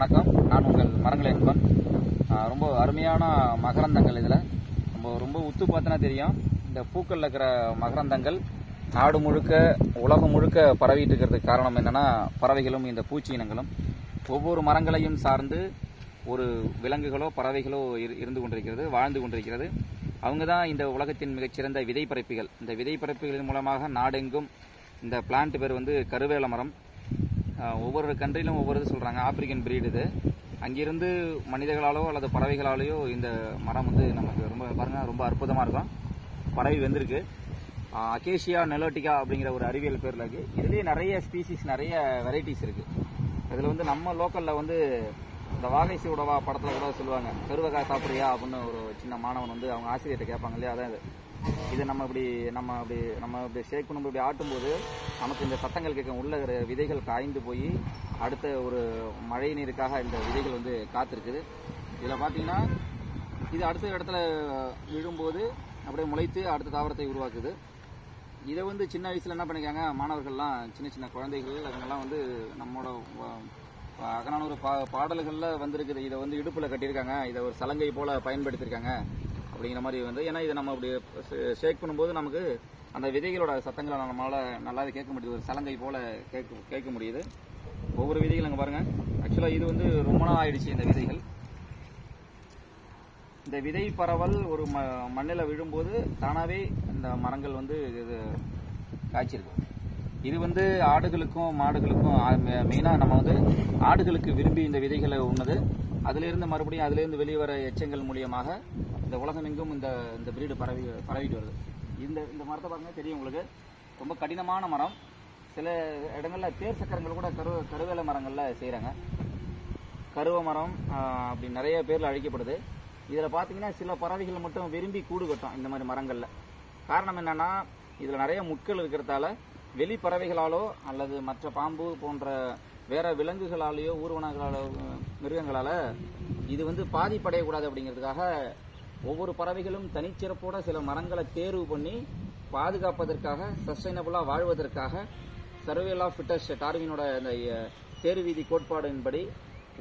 வணக்கம். நான் உங்கள் மரங்கள் என்பன். ரொம்ப அருமையான மகரந்தங்கள். இதில் ரொம்ப உத்து பார்த்தனா தெரியும். இந்த பூக்களில் இருக்கிற மகரந்தங்கள் நாடு முழுக்க உலகம் முழுக்க பரவிட்டு இருக்கிறதுக்கு காரணம் என்னன்னா, பறவைகளும் இந்த பூச்சி இனங்களும் ஒவ்வொரு மரங்களையும் சார்ந்து ஒரு விலங்குகளோ பறவைகளோ இருந்து கொண்டிருக்கிறது, வாழ்ந்து கொண்டிருக்கிறது. அவங்க தான் இந்த உலகத்தின் மிகச்சிறந்த விதை பரப்பிகள். இந்த விதை பரப்பிகளின் மூலமாக நாடெங்கும் இந்த பிளான்ட் பேர் கருவேல மரம். ஒவ்வொரு கண்ட்ரிலும் ஒவ்வொரு இது சொல்கிறாங்க. ஆப்பிரிக்கன் பிரீடு இது. அங்கிருந்து மனிதர்களாலோ அல்லது பறவைகளாலேயோ இந்த மரம் நமக்கு ரொம்ப அற்புதமாக இருக்கும். பறவை வந்திருக்கு. அகேஷியா நெலோட்டிகா அப்படிங்கிற ஒரு அறிவியல் பேரில் இருக்குது. இதுலேயே நிறைய ஸ்பீசிஸ், நிறைய வெரைட்டிஸ் இருக்குது. இதில் நம்ம லோக்கலில் இந்த வாகை சூடவா படத்தில் கூட சொல்லுவாங்க, கருவக்காய் சாப்பிட்றியா அப்படின்னு ஒரு சின்ன மாணவன் அவங்க ஆசிரியர்கிட்ட கேட்பாங்க இல்லையா. அதான் இது நம்ம இப்படி ஷேக் பண்ணும்போது இப்படி ஆட்டும்போது நமக்கு இந்த சத்தங்கள் கேட்கும். உள்ள விதைகள் காய்ந்து போய் அடுத்த ஒரு மழை நீருக்காக இந்த விதைகள் காத்திருக்குது. இதில் பார்த்தீங்கன்னா இது அடுத்த இடத்துல விழும்போது அப்படியே முளைத்து அடுத்த தாவரத்தை உருவாக்குது. இதை சின்ன வயசில் என்ன பண்ணிக்காங்க மாணவர்கள்லாம், சின்ன சின்ன குழந்தைகள் அவங்கெல்லாம் நம்மளோட அகநானூறு பாடல்களில் வந்திருக்குது. இதை இடுப்பில் கட்டியிருக்காங்க, இதை ஒரு சலங்கை போல் பயன்படுத்தியிருக்காங்க அப்படிங்கிற மாதிரி ஏன்னா இதை நம்ம அப்படி ஷேக் பண்ணும்போது நமக்கு அந்த விதைகளோட சத்தங்களை நம்மளால் நல்லாவே கேட்க முடியுது. ஒரு சலங்கை போல் கேட்க முடியுது. ஒவ்வொரு விதைகள் அங்கே பாருங்கள். ஆக்சுவலாக இது ரொம்ப நாள் ஆயிடுச்சு. இந்த விதைகள், இந்த விதை பரவல் ஒரு மண்ணில் விழும்போது தானாகவே இந்த மரங்கள் இது காய்ச்சிருக்கு. இது ஆடுகளுக்கும் மாடுகளுக்கும் மெயினாக நம்ம ஆடுகளுக்கு விரும்பி இந்த விதைகளை உண்ணது. அதிலிருந்து மறுபடியும் அதிலிருந்து வெளியே வர எச்சங்கள் மூலியமாக இந்த உலகம் எங்கும் இந்த பிரீடு பரவிட்டு வருது. இந்த மரத்தை பாருங்க, தெரியும் உங்களுக்கு. ரொம்ப கடினமான மரம். சில இடங்களில் தேர் சக்கரங்கள் கூட கருவேல மரங்களில் செய்கிறாங்க. கருவ மரம் அப்படி நிறைய பேரில் அழிக்கப்படுது. இதில் பார்த்தீங்கன்னா சில பறவைகள் மட்டும் விரும்பி கூடு கட்டும் இந்த மாதிரி மரங்களில். காரணம் என்னன்னா, இதில் நிறைய முட்கள் இருக்கிறதால வெளி பறவைகளாலோ அல்லது மற்ற பாம்பு போன்ற வேற விலங்குகளாலேயோ ஊர்வனங்களாலோ மிருகங்களால இது பாதிப்படையக்கூடாது அப்படிங்கிறதுக்காக ஒவ்வொரு பறவைகளும் தனிச்சிறப்போட சில மரங்களை தேர்வு பண்ணி பாதுகாப்பதற்காக, சஸ்டைனபிளாக வாழ்வதற்காக சர்வேல் ஆஃப் ஃபிட்டஸ்ட் டார்வினோட அந்த தேர்வீதி கோட்பாடின்படி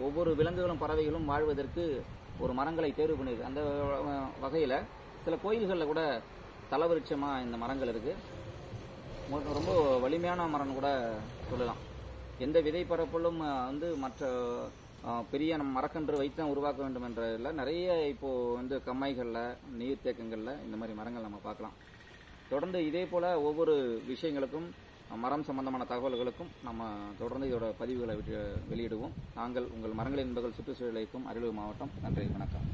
ஒவ்வொரு விலங்குகளும் பறவைகளும் வாழ்வதற்கு ஒரு மரங்களை தேர்வு பண்ணியிருக்கு. அந்த வகையில் சில கோயில்களில் கூட தலவிருட்சமாக இந்த மரங்கள் இருக்குது. ரொம்ப வலிமையான மரம்னு கூட சொல்லலாம். எந்த விதை பரப்பிலும் மற்ற பெரிய நம்ம மரக்கன்று வைத்து தான் உருவாக்க வேண்டும் என்ற இல்லை. நிறைய இப்போது கம்மாய்களில், நீர்த்தேக்கங்களில் இந்த மாதிரி மரங்கள் நம்ம பார்க்கலாம். தொடர்ந்து இதே போல் ஒவ்வொரு விஷயங்களுக்கும், மரம் சம்பந்தமான தகவல்களுக்கும் நம்ம தொடர்ந்து இதோட பதிவுகளை வெளியிடுவோம். நாங்கள் உங்கள் மரங்கள் என்பர்கள் சுற்றுச்சூழலுக்கும் அரியலூர் மாவட்டம். நன்றி, வணக்கம்.